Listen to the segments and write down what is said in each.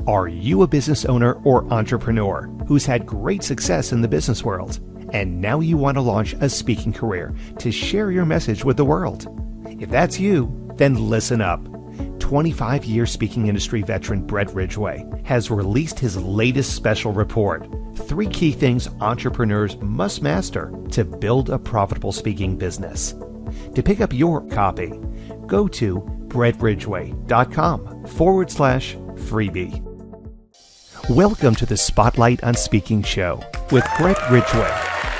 Are you a business owner or entrepreneur who's had great success in the business world, and now you want to launch a speaking career to share your message with the world? If that's you, then listen up. 25-year speaking industry veteran Brett Ridgway has released his latest special report, 3 key things entrepreneurs must master to build a profitable speaking business. To pick up your copy, go to brettridgway.com/freebie. Welcome to the Spotlight on Speaking show with Brett Ridgway,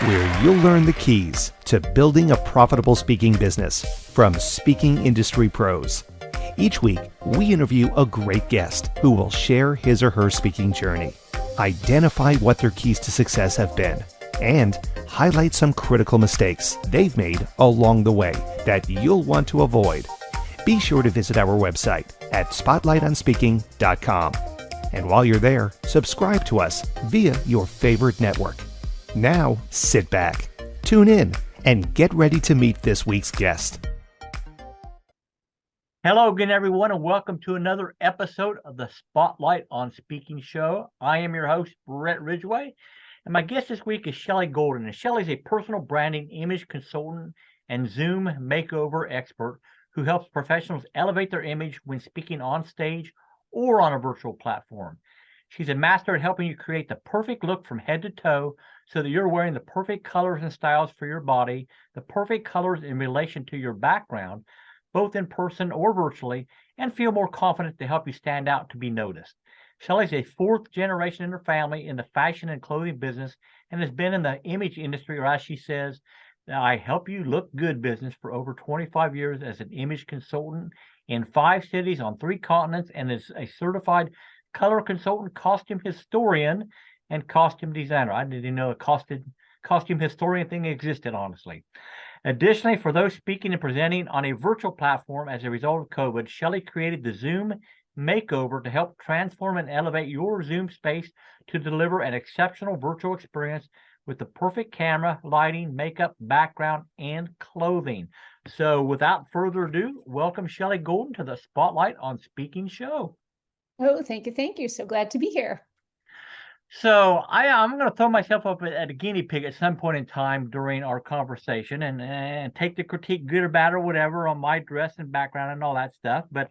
where you'll learn the keys to building a profitable speaking business from speaking industry pros. Each week, we interview a great guest who will share his or her speaking journey, identify what their keys to success have been, and highlight some critical mistakes they've made along the way that you'll want to avoid. Be sure to visit our website at spotlightonspeaking.com. And while you're there, subscribe to us via your favorite network. Now, sit back, tune in, and get ready to meet this week's guest. Hello again, everyone, and welcome to another episode of the Spotlight on Speaking show. I am your host, Brett Ridgway, and my guest this week is Shelley Golden. And Shelley is a personal branding, image consultant, and Zoom makeover expert who helps professionals elevate their image when speaking on stage or on a virtual platform. She's a master at helping you create the perfect look from head to toe so that you're wearing the perfect colors and styles for your body, the perfect colors in relation to your background, both in person or virtually, and feel more confident to help you stand out to be noticed. Shelley's a 4th generation in her family in the fashion and clothing business and has been in the image industry, or as she says, I help you look good business for over 25 years as an image consultant in 5 cities on 3 continents, and is a certified color consultant, costume historian, and costume designer. I didn't know a costume historian thing existed, honestly. Additionally, for those speaking and presenting on a virtual platform as a result of COVID, Shelley created the Zoom Makeover to help transform and elevate your Zoom space to deliver an exceptional virtual experience with the perfect camera, lighting, makeup, background, and clothing. So without further ado, welcome Shelley Golden to the Spotlight on Speaking show. Oh, thank you. Thank you. So glad to be here. So I'm going to throw myself up at a guinea pig at some point in time during our conversation and take the critique, good or bad or whatever, on my dress and background and all that stuff. But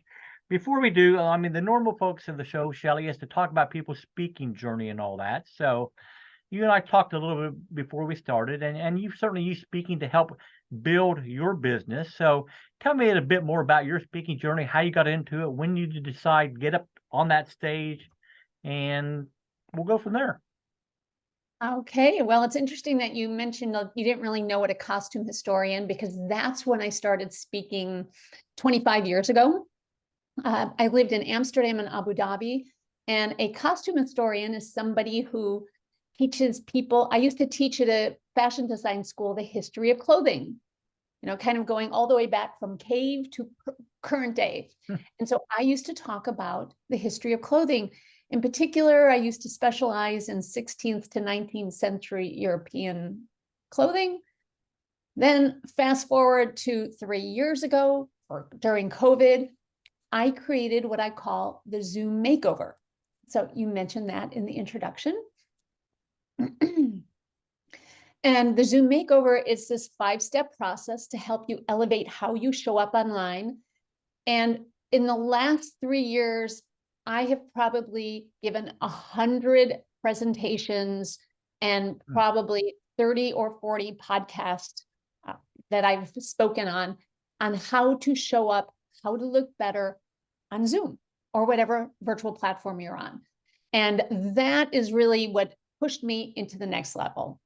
before we do, the normal focus of the show, Shelley, is to talk about people's speaking journey and all that. So you and I talked a little bit before we started, and you've certainly used speaking to help build your business. So tell me a bit more about your speaking journey, how you got into it, when you decide to get up on that stage, and we'll go from there. Okay. Well, it's interesting that you mentioned you didn't really know what a costume historian, because that's when I started speaking 25 years ago. I lived in Amsterdam and Abu Dhabi, and a costume historian is somebody who teaches people. I used to teach at a fashion design school the history of clothing, kind of going all the way back from cave to current day. And so I used to talk about the history of clothing. In particular, I used to specialize in 16th to 19th century European clothing. Then fast forward to 3 years ago, or during COVID, I created what I call the Zoom Makeover. So you mentioned that in the introduction. And the Zoom Makeover is this 5-step process to help you elevate how you show up online. And in the last 3 years, I have probably given 100 presentations and probably 30 or 40 podcasts that I've spoken on how to show up, how to look better on Zoom or whatever virtual platform you're on. And that is really what pushed me into the next level.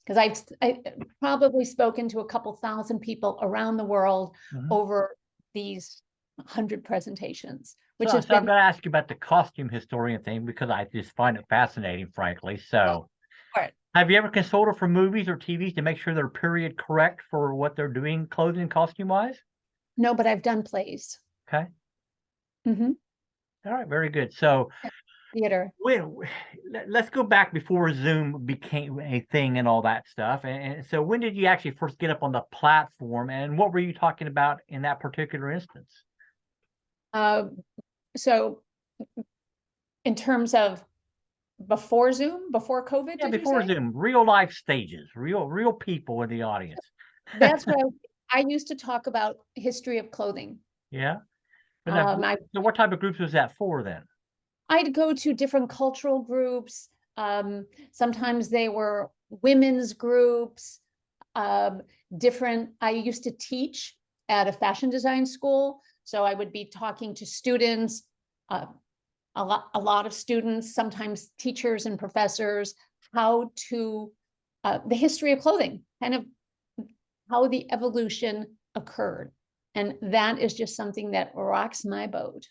Because I've probably spoken to a couple thousand people around the world over these 100 presentations. I'm going to ask you about the costume historian thing, because I just find it fascinating, frankly. So have you ever consulted for movies or TVs to make sure they're period correct for what they're doing clothing and costume wise? No, but I've done plays. Okay. All right, very good. So theater. Let's go back before Zoom became a thing and all that stuff. And so when did you actually first get up on the platform, and what were you talking about in that particular instance? So In terms of before Zoom, before COVID, Yeah, did you before say? Zoom, real life stages, real people in the audience. That's what I used to talk about history of clothing. Yeah. But now, so what type of groups was that for then? I'd go to different cultural groups. Sometimes they were women's groups, I used to teach at a fashion design school. So I would be talking to students, a lot of students, sometimes teachers and professors, how to, the history of clothing, kind of how the evolution occurred. And that is just something that rocks my boat.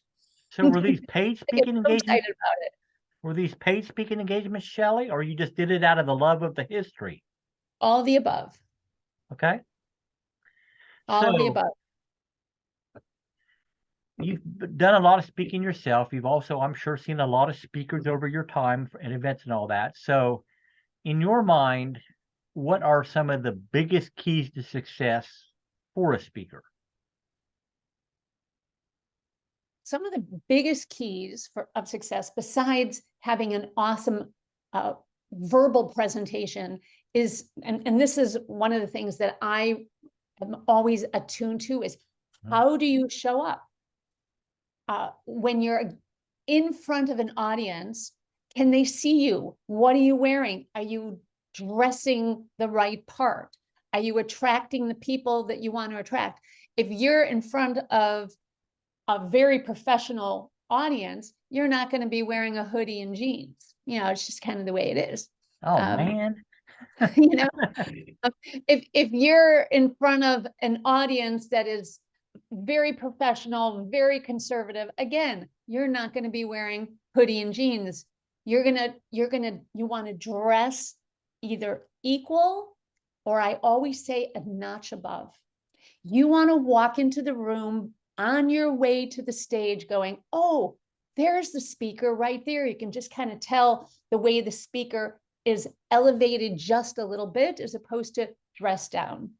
So were these paid I get speaking so engagements? excited about it. Were these paid speaking engagements, Shelley, or you just did it out of the love of the history? All the above. Okay. All of the So above. you've done a lot of speaking yourself. You've also, I'm sure, seen a lot of speakers over your time at events and all that. So in your mind, what are some of the biggest keys to success for a speaker? Some of the biggest keys of success, besides having an awesome verbal presentation, is, and this is one of the things that I am always attuned to, is how do you show up? When you're in front of an audience, can they see you? What are you wearing? Are you dressing the right part? Are you attracting the people that you want to attract? If you're in front of a very professional audience, you're not going to be wearing a hoodie and jeans. You know, it's just kind of the way it is. Oh man. You know, if you're in front of an audience that is very professional, very conservative, again, you're not going to be wearing hoodie and jeans. You want to dress either equal, or I always say a notch above. You want to walk into the room on your way to the stage going, oh, there's the speaker right there. You can just kind of tell the way the speaker is elevated just a little bit as opposed to dressed down.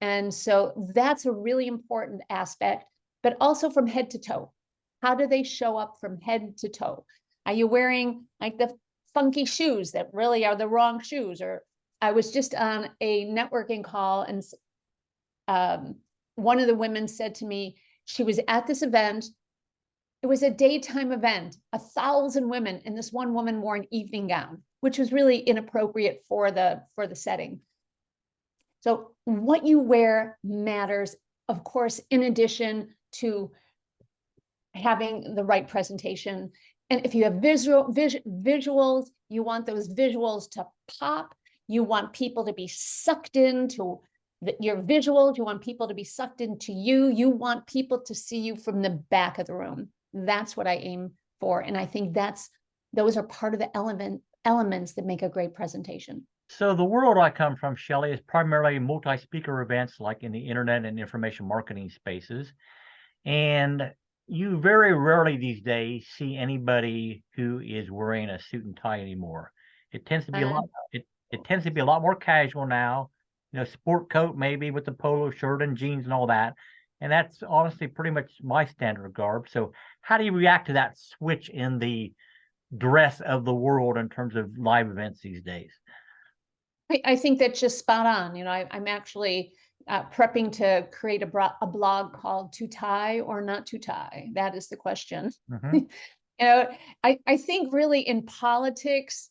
And so that's a really important aspect, but also from head to toe. How do they show up from head to toe? Are you wearing like the funky shoes that really are the wrong shoes? Or I was just on a networking call, and one of the women said to me, she was at this event. It was a daytime event, 1,000 women, and this one woman wore an evening gown, which was really inappropriate for the setting. So what you wear matters, of course, in addition to having the right presentation. And if you have visuals, you want those visuals to pop. You want people to be sucked into your visuals. You want people to be sucked into you. You want people to see you from the back of the room. That's what I aim for. And I think those are part of the elements that make a great presentation. So the world I come from, Shelley, is primarily multi-speaker events like in the internet and information marketing spaces. And you very rarely these days see anybody who is wearing a suit and tie anymore. It tends to be a lot, it tends to be a lot more casual now, you know, sport coat maybe with the polo shirt and jeans and all that. And that's honestly pretty much my standard garb. So how do you react to that switch in the dress of the world in terms of live events these days? I think that's just spot on. You know, I'm actually prepping to create a blog called "To Tie or Not to Tie." That is the question. Mm-hmm. You know, I think really in politics,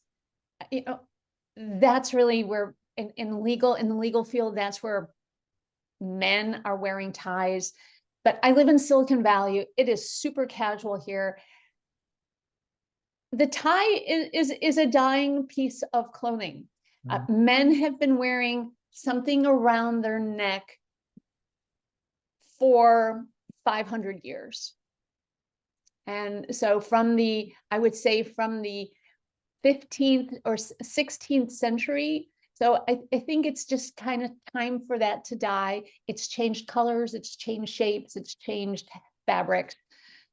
you know, that's really where in the legal field, that's where men are wearing ties. But I live in Silicon Valley. It is super casual here. The tie is a dying piece of clothing. Men have been wearing something around their neck for 500 years. And so I would say from the 15th or 16th century. So I think it's just kind of time for that to die. It's changed colors, it's changed shapes, it's changed fabrics,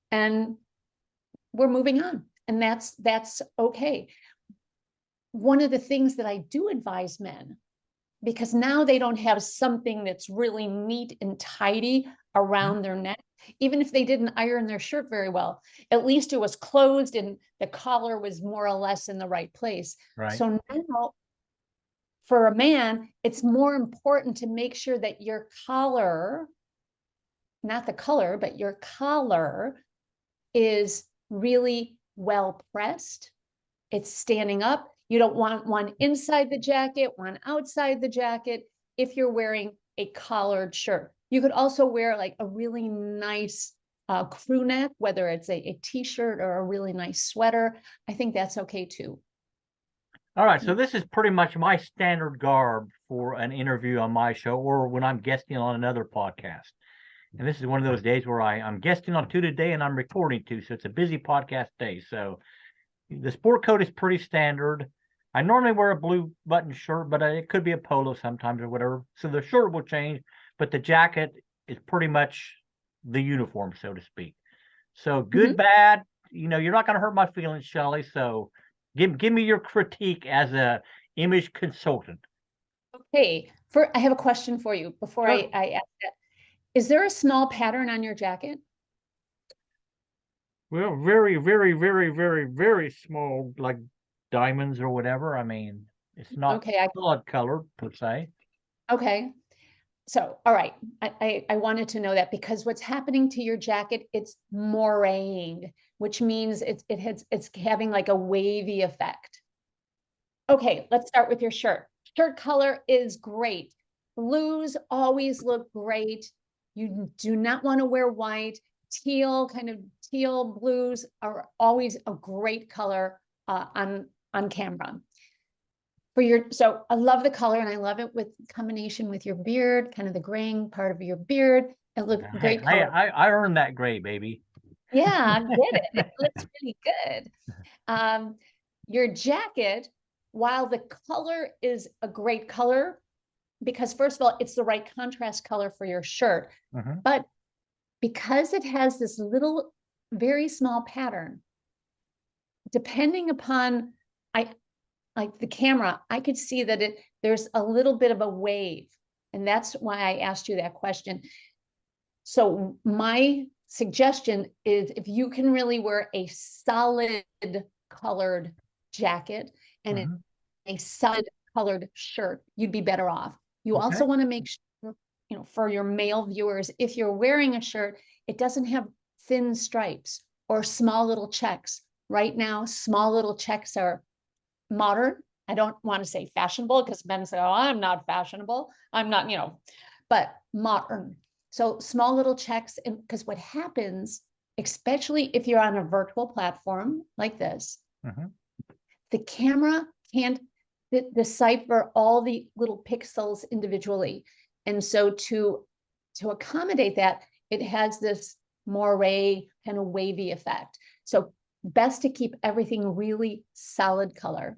and we're moving on. And that's okay. One of the things that I do advise men, because now they don't have something that's really neat and tidy, around their neck, even if they didn't iron their shirt very well. At least it was closed and the collar was more or less in the right place. Right. So now, for a man, it's more important to make sure that your collar, not the color, but your collar is really well pressed. It's standing up. You don't want one inside the jacket, one outside the jacket if you're wearing a collared shirt. You could also wear like a really nice crew neck, whether it's a t-shirt or a really nice sweater. I think that's okay too. All right, so this is pretty much my standard garb for an interview on my show or when I'm guesting on another podcast. And this is one of those days where I'm guesting on 2 today and I'm recording 2, so it's a busy podcast day. So the sport coat is pretty standard. I normally wear a blue button shirt, but it could be a polo sometimes or whatever. So the shirt will change, but the jacket is pretty much the uniform, so to speak. So good, bad, you're not going to hurt my feelings, Shelley. So give me your critique as a image consultant. Okay, I have a question for you before I ask that. Is there a small pattern on your jacket? Well, very, very, very, very, very small, like diamonds or whatever. I mean, it's not solid color per se. Okay. So, all right. I wanted to know that because what's happening to your jacket, it's moiré, which means it's having like a wavy effect. Okay, let's start with your shirt. Shirt color is great. Blues always look great. You do not want to wear white. Teal, kind of teal blues are always a great color on camera. So I love the color and I love it with combination with your beard, kind of the graying part of your beard. It looks great color. I earned that gray, baby. Yeah, I get it. It looks really good. Your jacket, while the color is a great color, because first of all, it's the right contrast color for your shirt, but because it has this little, very small pattern, depending upon, like the camera, I could see that there's a little bit of a wave, and that's why I asked you that question. So my suggestion is if you can really wear a solid colored jacket and a solid colored shirt, you'd be better off. You also want to make sure, for your male viewers, if you're wearing a shirt, it doesn't have thin stripes or small little checks. Right now, small little checks are modern. I don't want to say fashionable because men say, oh, I'm not fashionable. I'm not, but modern. So small little checks, because what happens, especially if you're on a virtual platform like this, the camera can't decipher all the little pixels individually. And so to accommodate that, it has this moiré kind of wavy effect. So best to keep everything really solid color.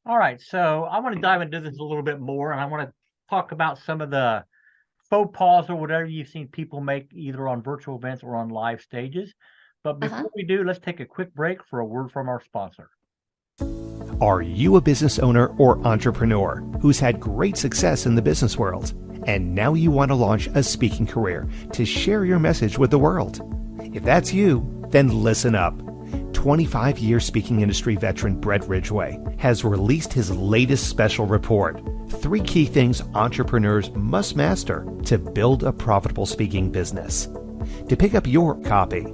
All right, so I want to dive into this a little bit more, and I want to talk about some of the faux pas or whatever you've seen people make either on virtual events or on live stages. But before we do, let's take a quick break for a word from our sponsor. Are you a business owner or entrepreneur who's had great success in the business world, and now you want to launch a speaking career to share your message with the world? If that's you, then listen up. 25-year speaking industry veteran Brett Ridgway has released his latest special report, 3 key things entrepreneurs must master to build a profitable speaking business. To pick up your copy,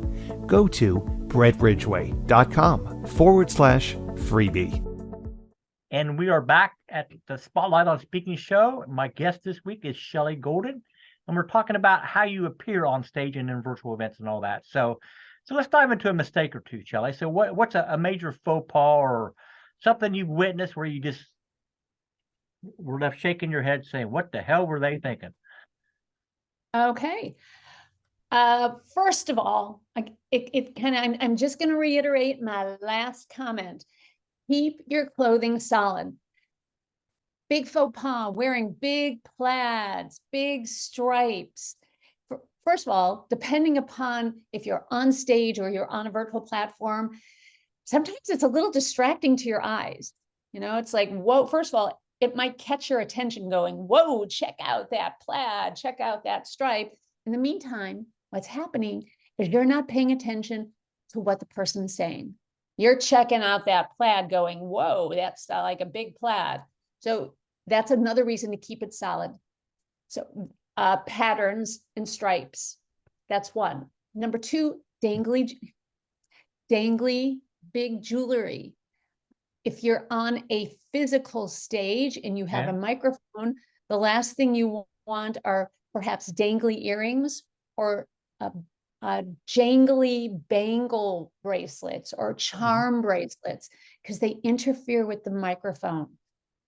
go to brettridgway.com/freebie. And we are back at the Spotlight on Speaking show. My guest this week is Shelley Golden, and we're talking about how you appear on stage and in virtual events and all that. So let's dive into a mistake or two, Shelley. So what's a major faux pas or something you've witnessed where you just were left shaking your head saying, what the hell were they thinking? Okay. First of all, I'm just going to reiterate my last comment. Keep your clothing solid. Big faux pas, wearing big plaids, big stripes. First of all, depending upon if you're on stage or you're on a virtual platform, sometimes it's a little distracting to your eyes. It's like, whoa, first of all, it might catch your attention going, whoa, check out that plaid, check out that stripe. In the meantime, what's happening is you're not paying attention to what the person's saying. You're checking out that plaid going, whoa, that's like a big plaid. So that's another reason to keep it solid. So patterns and stripes, that's one. Number two, dangly big jewelry. If you're on a physical stage and you have a microphone, the last thing you want are perhaps dangly earrings or jangly bangle bracelets or charm bracelets, because they interfere with the microphone.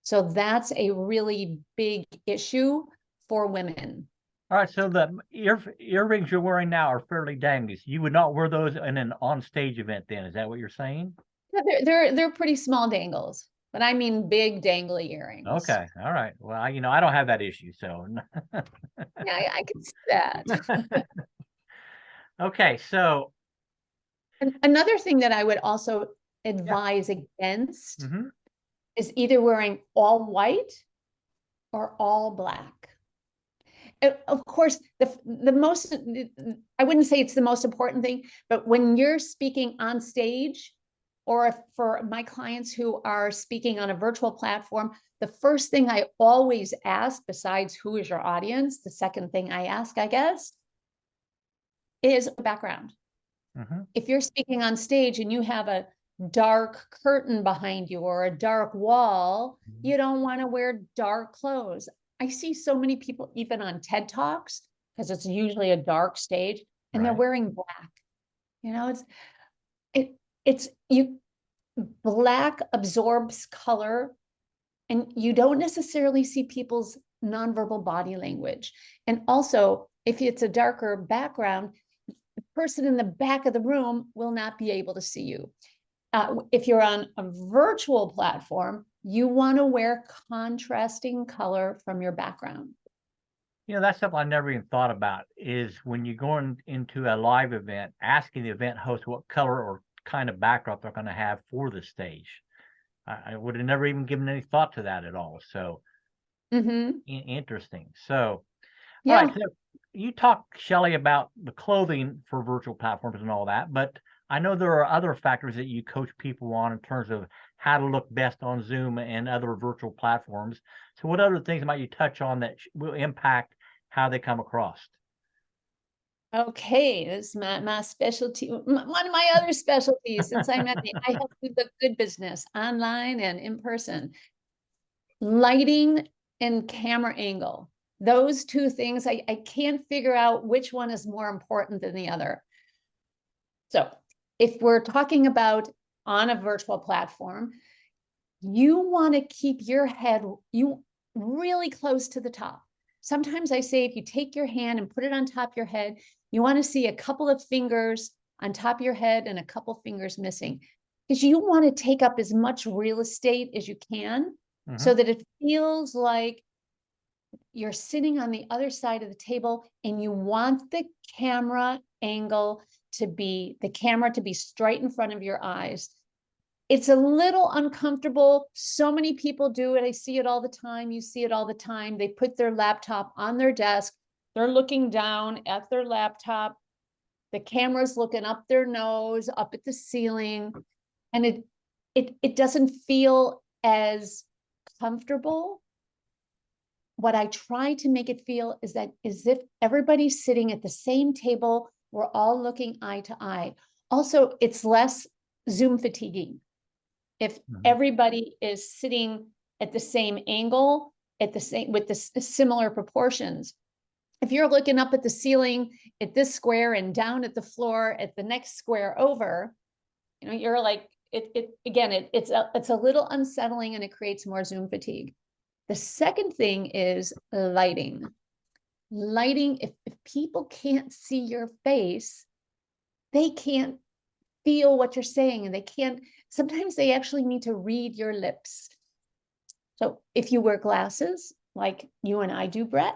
So that's a really big issue for women. All right, so the earrings you're wearing now are fairly dangly. You would not wear those in an on-stage event then, is that what you're saying? Yeah, they're pretty small dangles, but I mean big dangly earrings. Okay, all right. Well, I don't have that issue, so. Yeah, I can see that. Okay, so. Another thing that I would also advise against Mm-hmm. is either wearing all white or all black. Of course, the most, I wouldn't say it's the most important thing, but when you're speaking on stage, or for my clients who are speaking on a virtual platform, the first thing I always ask, besides who is your audience, the second thing I ask, I guess, is background. Mm-hmm. If you're speaking on stage and you have a dark curtain behind you or a dark wall, you don't want to wear dark clothes. I see so many people, even on TED Talks, because it's usually a dark stage, and they're wearing black. You know, black absorbs color, and you don't necessarily see people's nonverbal body language. And also, if it's a darker background, the person in the back of the room will not be able to see you. If you're on a virtual platform, you want to wear contrasting color from your background. That's something I never even thought about, is when you're going into a live event, asking the event host what color or kind of backdrop they're going to have for the stage. I would have never even given any thought to that at all. So interesting. So, all right. So you talked, Shelley, about the clothing for virtual platforms and all that, but I know there are other factors that you coach people on in terms of how to look best on Zoom and other virtual platforms. So what other things might you touch on that will impact how they come across? Okay, this is my specialty. One of my other specialties, since I met me, I help do the good business online and in person. Lighting and camera angle. Those two things, I can't figure out which one is more important than the other. So if we're talking about on a virtual platform, you want to keep your head really close to the top. Sometimes I say, if you take your hand and put it on top of your head, you want to see a couple of fingers on top of your head and a couple fingers missing, because you want to take up as much real estate as you can, so that it feels like you're sitting on the other side of the table, and you want the camera angle to be, the camera to be straight in front of your eyes. It's a little uncomfortable. So many people do it. I see it all the time. You see it all the time. They put their laptop on their desk. They're looking down at their laptop. The camera's looking up their nose, up at the ceiling. And it doesn't feel as comfortable. What I try to make it feel is that as if everybody's sitting at the same table, we're all looking eye to eye. Also, it's less Zoom fatiguing. If everybody is sitting at the same angle, at the same, with the similar proportions. If you're looking up at the ceiling at this square and down at the floor at the next square over, you're like, it's a little unsettling, and it creates more Zoom fatigue. The second thing is lighting. Lighting, if people can't see your face, they can't feel what you're saying, and they can't, sometimes they actually need to read your lips. So if you wear glasses, like you and I do, Brett,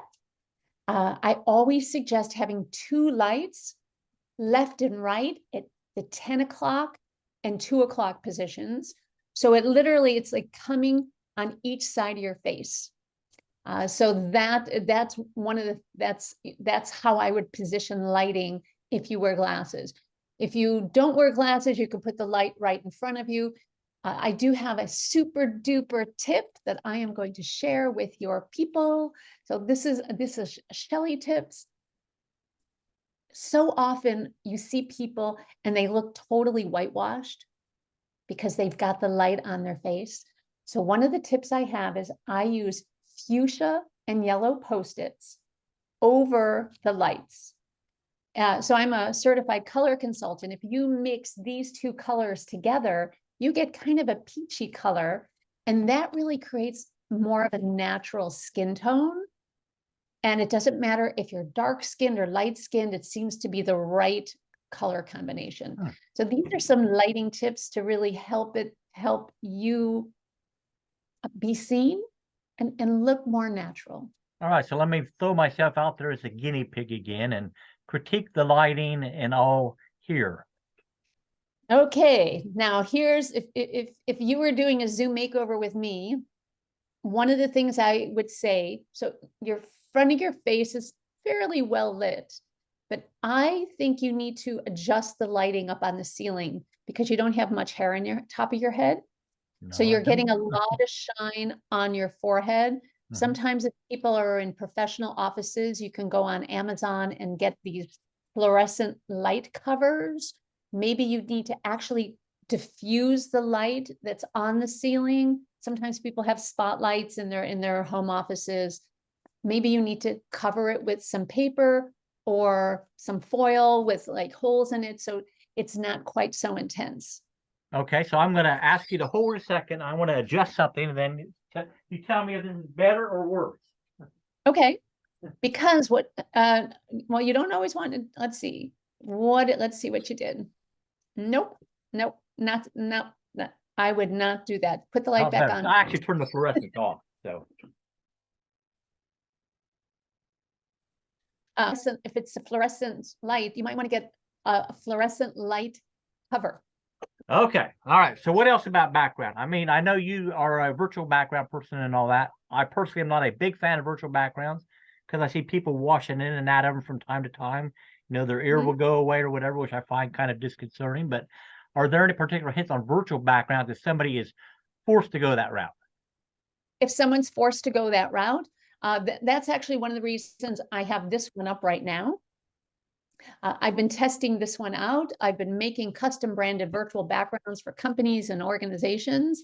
I always suggest having two lights, left and right, at the 10 o'clock and 2 o'clock positions. So it's like coming on each side of your face. So that's one of the that's how I would position lighting if you wear glasses. If you don't wear glasses, you can put the light right in front of you. I do have a super duper tip that I am going to share with your people. So this is Shelley tips. So often you see people and they look totally whitewashed because they've got the light on their face. So one of the tips I have is I use fuchsia and yellow Post-its over the lights. So I'm a certified color consultant. If you mix these two colors together, you get kind of a peachy color, and that really creates more of a natural skin tone. And it doesn't matter if you're dark skinned or light skinned, it seems to be the right color combination. So these are some lighting tips to really help you be seen and look more natural. All right, so let me throw myself out there as a guinea pig again and critique the lighting and all here. Okay, now here's if you were doing a Zoom makeover with me, one of the things I would say, so your front of your face is fairly well lit, but I think you need to adjust the lighting up on the ceiling because you don't have much hair on your top of your head. So No, you're I getting a don't. lot of shine on your forehead. Sometimes if people are in professional offices, you can go on Amazon and get these fluorescent light covers. Maybe you need to actually diffuse the light that's on the ceiling. Sometimes people have spotlights in their home offices. Maybe you need to cover it with some paper or some foil with like holes in it so it's not quite so intense. Okay, so I'm going to ask you to hold a second. I want to adjust something, and then you tell me if this is better or worse. Okay, because well, you don't always want to, let's see what you did. Nope, no, I would not do that. Put the light back on. I actually turned the fluorescent off, so. So if it's a fluorescent light, you might want to get a fluorescent light cover. Okay, all right. So what else about background? I mean, I know you are a virtual background person and all that. I personally am not a big fan of virtual backgrounds because I see people washing in and out of them from time to time. You know, their ear will go away or whatever, which I find kind of disconcerting. But are there any particular hits on virtual backgrounds if somebody is forced to go that route? If someone's forced to go that route, that's actually one of the reasons I have this one up right now. I've been testing this one out. I've been making custom branded virtual backgrounds for companies and organizations.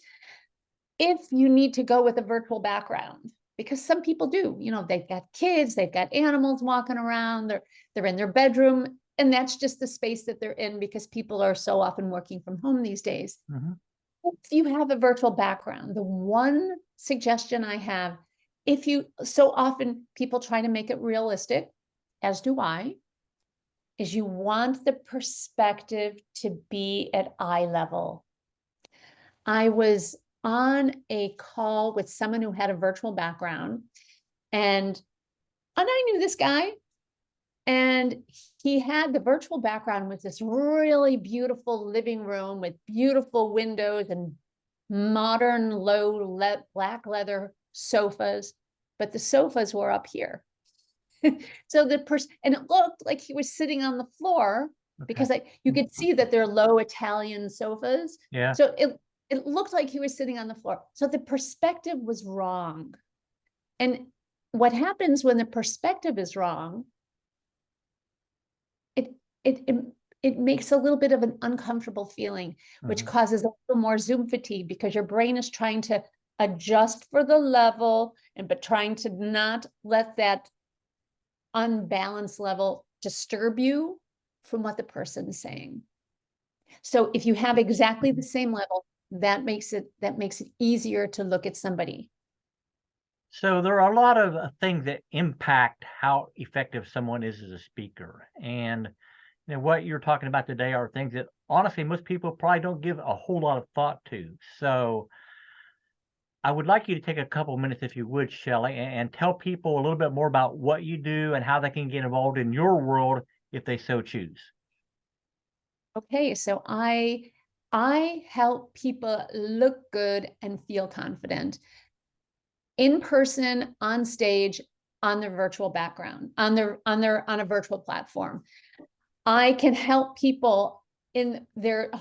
If you need to go with a virtual background, because some people do, you know, they've got kids, they've got animals walking around, they're in their bedroom, and that's just the space that they're in because people are so often working from home these days. If you have a virtual background, the one suggestion I have, so often people try to make it realistic, as do I, is you want the perspective to be at eye level. I was on a call with someone who had a virtual background, and I knew this guy, and he had the virtual background with this really beautiful living room with beautiful windows and modern black leather sofas, but the sofas were up here. So the person, and it looked like he was sitting on the floor because you could see that they're low Italian sofas. Yeah. So it looked like he was sitting on the floor. So the perspective was wrong. And what happens when the perspective is wrong, it makes a little bit of an uncomfortable feeling, which causes a little more Zoom fatigue because your brain is trying to adjust for the level but trying to not let that unbalanced level disturb you from what the person is saying. So if you have exactly the same level, that makes it easier to look at somebody. So there are a lot of things that impact how effective someone is as a speaker. And you know, what you're talking about today are things that honestly most people probably don't give a whole lot of thought to. So I would like you to take a couple minutes, if you would, Shelley, and tell people a little bit more about what you do and how they can get involved in your world if they so choose. Okay, so I help people look good and feel confident. in person, on stage, on their virtual background, on a virtual platform. I can help people in their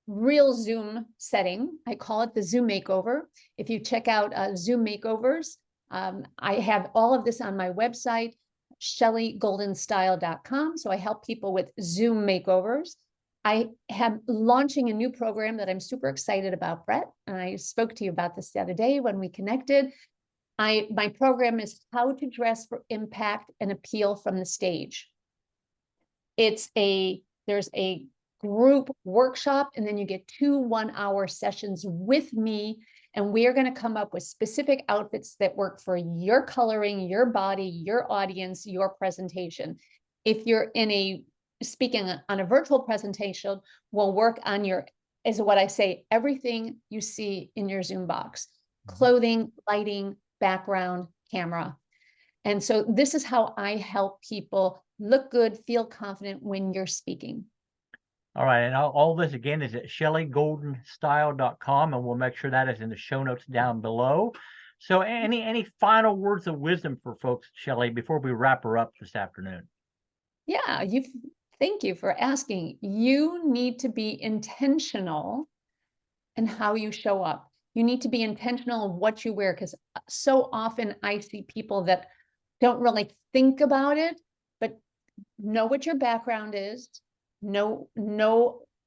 real Zoom setting. I call it the Zoom makeover. If you check out Zoom makeovers, I have all of this on my website, shelleygoldenstyle.com. So I help people with Zoom makeovers. I am launching a new program that I'm super excited about, Brett. And I spoke to you about this the other day when we connected. My program is How to Dress for Impact and Appeal from the Stage. There's a group workshop, and then you get 2 one-hour sessions with me, and we are going to come up with specific outfits that work for your coloring, your body, your audience, your presentation. If you're speaking on a virtual presentation, we'll work on is what I say, everything you see in your Zoom box: clothing, lighting, background, camera. And so this is how I help people look good, feel confident when you're speaking. All right. And all this again is at shelleygoldenstyle.com, and we'll make sure that is in the show notes down below. So any final words of wisdom for folks, Shelley, before we wrap her up this afternoon? Yeah, thank you for asking. You need to be intentional in how you show up. You need to be intentional in what you wear, because so often I see people that don't really think about it, but know what your background is, know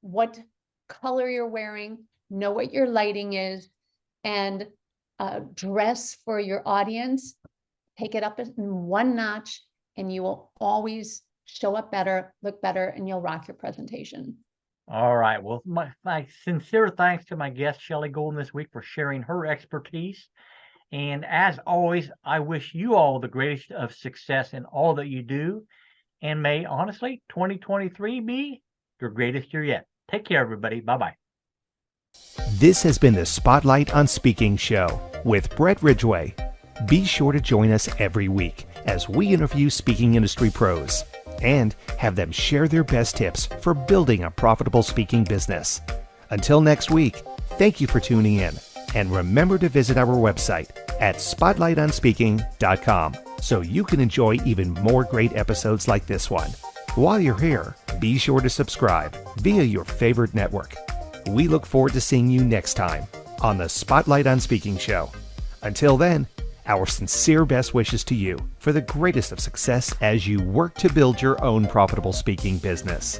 what color you're wearing, know what your lighting is, and dress for your audience. Take it up in one notch, and you will always show up better, look better, and you'll rock your presentation. All right. Well, my sincere thanks to my guest, Shelley Golden, this week for sharing her expertise. And as always, I wish you all the greatest of success in all that you do. And may, honestly, 2023 be your greatest year yet. Take care, everybody. Bye-bye. This has been the Spotlight on Speaking show with Brett Ridgway. Be sure to join us every week as we interview speaking industry pros and have them share their best tips for building a profitable speaking business. Until next week, thank you for tuning in, and remember to visit our website at spotlightonspeaking.com so you can enjoy even more great episodes like this one. While you're here, be sure to subscribe via your favorite network. We look forward to seeing you next time on the Spotlight on Speaking show. Until then, our sincere best wishes to you for the greatest of success as you work to build your own profitable speaking business.